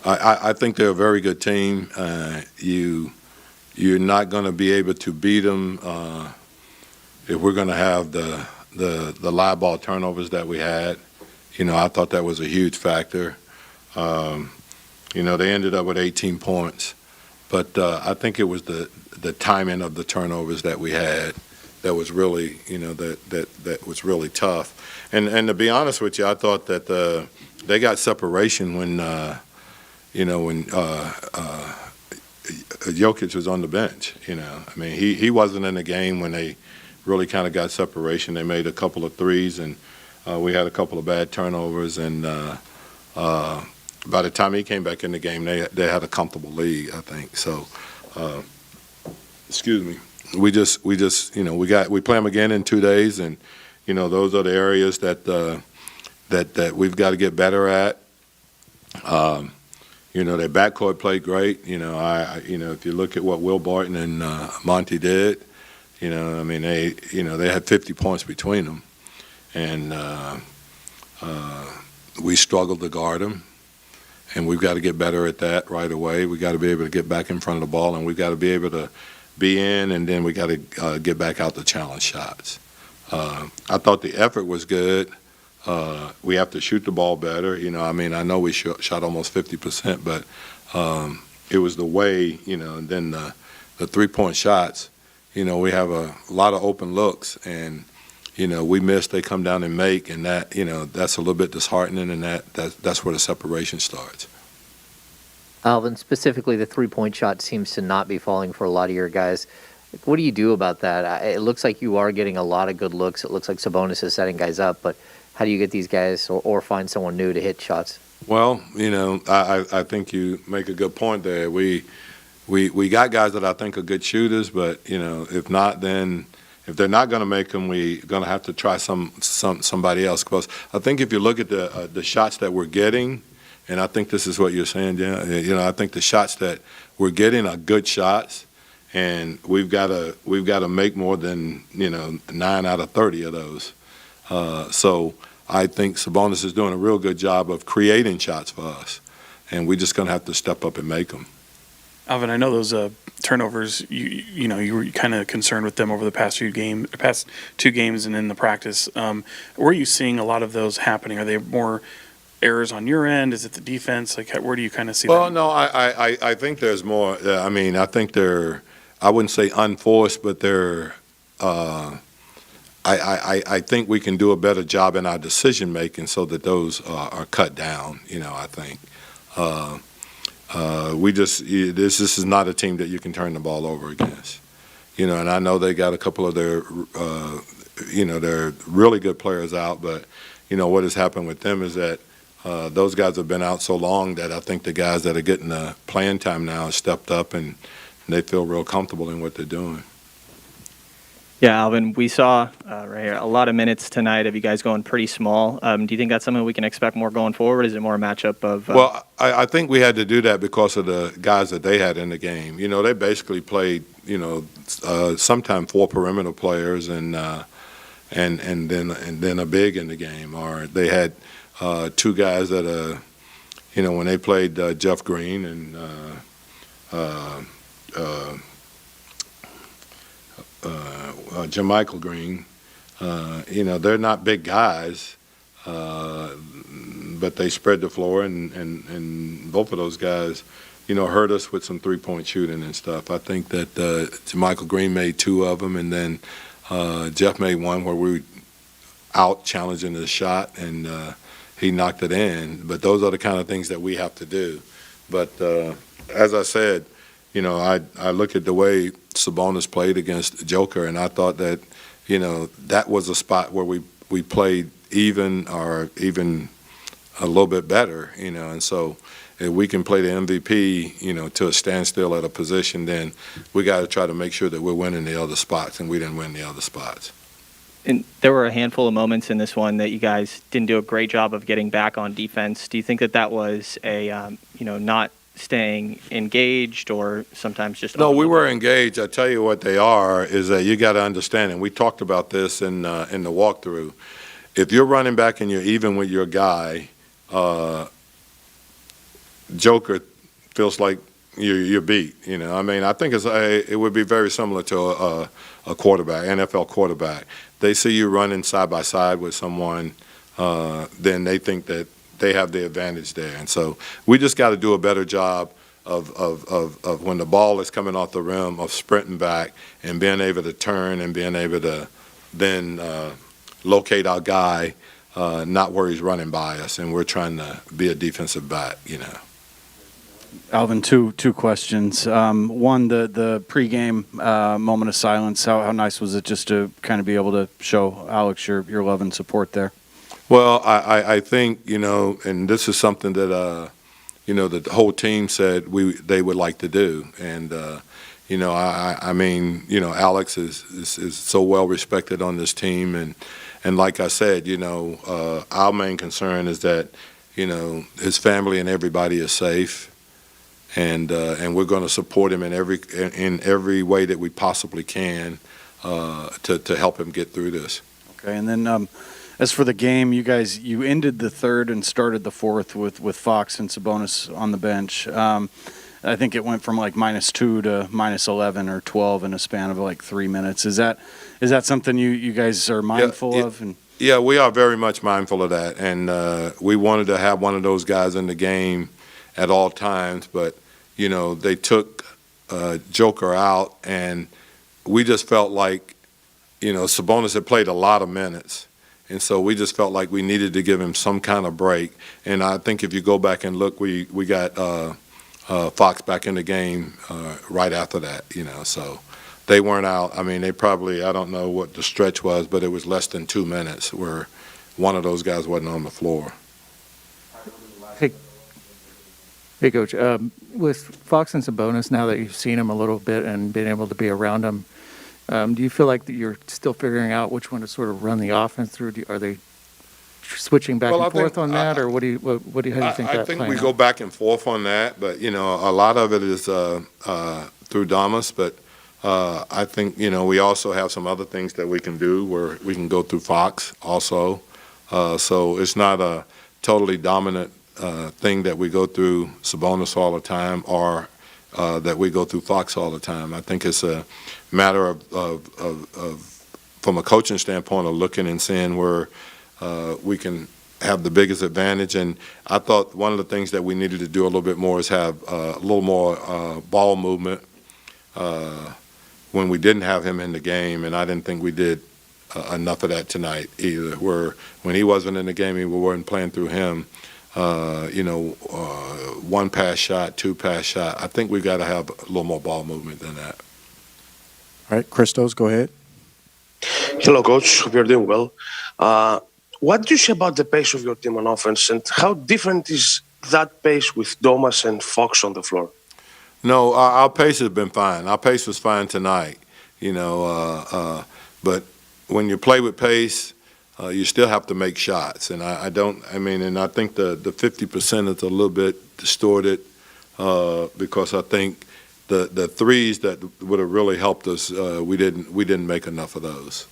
I think they're a very good team. You're not going to be able to beat them if we're going to have the live ball turnovers that we had. I thought that was a huge factor. They ended up with 18 points, but I think it was the timing of the turnovers that we had that was really, that was really tough. And to be honest with you, I thought that they got separation when Jokic was on the bench. He wasn't in the game when they really kind of got separation. They made a couple of threes, and we had a couple of bad turnovers. And by the time he came back in the game, they had a comfortable lead, I think. So, excuse me. We play them again in 2 days, and those are the areas that we've got to get better at. Their backcourt played great. If you look at what Will Barton and Monty did, they had 50 points between them, and we struggled to guard them, and we've got to get better at that right away. We got to be able to get back in front of the ball, and we got to be able to be in, and then we got to get back out to challenge shots. I thought the effort was good. We have to shoot the ball better. I know we shot almost 50%, but it was the way, and then the three-point shots. We have a lot of open looks, and we miss, they come down and make, and that, that's a little bit disheartening, and that's where the separation starts. Alvin, specifically the three-point shot seems to not be falling for a lot of your guys. What do you do about that? It looks like you are getting a lot of good looks. It looks like Sabonis is setting guys up, but how do you get these guys or find someone new to hit shots? Well, I think you make a good point there. We got guys that I think are good shooters, but if not, then if they're not going to make them, we're going to have to try somebody else. Because I think if you look at the shots that we're getting, and I think this is what you're saying, yeah. I think the shots that we're getting are good shots, and we've got to make more than 9 out of 30 of those. So I think Sabonis is doing a real good job of creating shots for us, and we're just going to have to step up and make them. Alvin, I know those turnovers. You were kind of concerned with them over the past 2 games, and in the practice. Where are you seeing a lot of those happening? Are they more errors on your end? Is it the defense? Where do you kind of see that? Well, no, I think there's more. I think they're, I wouldn't say unforced, but they're, I think we can do a better job in our decision making so that those are cut down, I think. This is not a team that you can turn the ball over against. And I know they got a couple of their, their really good players out, but, what has happened with them is that those guys have been out so long that I think the guys that are getting the playing time now have stepped up and they feel real comfortable in what they're doing. Yeah, Alvin, we saw right here a lot of minutes tonight of you guys going pretty small. Do you think that's something we can expect more going forward? Is it more a matchup of? Well, I think we had to do that because of the guys that they had in the game. They basically played, sometimes 4 perimeter players and then a big in the game, or they had 2 guys that when they played Jeff Green and Jermichael Green, they're not big guys, but they spread the floor, and both of those guys, hurt us with some three-point shooting and stuff. I think that Jermichael Green made 2 of them, and then Jeff made one where we were out challenging the shot, and he knocked it in. But those are the kind of things that we have to do. But as I said, I look at the way Sabonis played against Joker, and I thought that, that was a spot where we played even or even a little bit better, and so if we can play the MVP, to a standstill at a position, then we got to try to make sure that we're winning the other spots, and we didn't win the other spots. And there were a handful of moments in this one that you guys didn't do a great job of getting back on defense. Do you think that was a, not staying engaged or sometimes just? No, we were engaged. I tell you what they are is that you got to understand, and we talked about this in the walkthrough. If you're running back and you're even with your guy, Joker feels like you're beat. I mean, I think it would be very similar to a quarterback, NFL quarterback. They see you running side by side with someone, then they think that they have the advantage there. And so we just got to do a better job of when the ball is coming off the rim, of sprinting back and being able to turn and being able to then locate our guy, not where he's running by us, and we're trying to be a defensive back. Alvin, two questions. One, the pregame moment of silence. How nice was it just to kind of be able to show Alex your love and support there? Well, I think, and this is something that, that the whole team said they would like to do. And, I mean, Alex is so well respected on this team. And like I said, our main concern is that, his family and everybody is safe. And we're going to support him in every way that we possibly can to help him get through this. Okay, and then as for the game, you ended the third and started the fourth with Fox and Sabonis on the bench. I think it went from like -2 to -11 or 12 in a span of like 3 minutes. Is that something you guys are mindful of? Yeah, we are very much mindful of that, and we wanted to have one of those guys in the game at all times, but they took Joker out, and we just felt like Sabonis had played a lot of minutes, and so we just felt like we needed to give him some kind of break. And I think if you go back and look, we got Fox back in the game right after that. So they weren't out. I mean, they probably, I don't know what the stretch was, but it was less than 2 minutes where one of those guys wasn't on the floor. Hey, Coach. With Fox and Sabonis, now that you've seen them a little bit and been able to be around them, do you feel like that you're still figuring out which one to sort of run the offense through? Are they switching back and forth on that, or how do you think that? I think we go back and forth on that, but a lot of it is through Damas. But I think we also have some other things that we can do where we can go through Fox also. So it's not a totally dominant thing that we go through Sabonis all the time, or that we go through Fox all the time. I think it's a matter of from a coaching standpoint, of looking and seeing where we can have the biggest advantage. And I thought one of the things that we needed to do a little bit more is have a little more ball movement when we didn't have him in the game, and I didn't think we did enough of that tonight either, where when he wasn't in the game, we weren't playing through him. One pass shot, two pass shot. I think we've got to have a little more ball movement than that. All right, Christos, go ahead. Hello, Coach. Hope you're doing well. What do you say about the pace of your team on offense, and how different is that pace with Domas and Fox on the floor? No, our pace has been fine. Our pace was fine tonight, but when you play with pace, you still have to make shots. And I think the 50% is a little bit distorted because I think the threes that would have really helped us, we didn't make enough of those.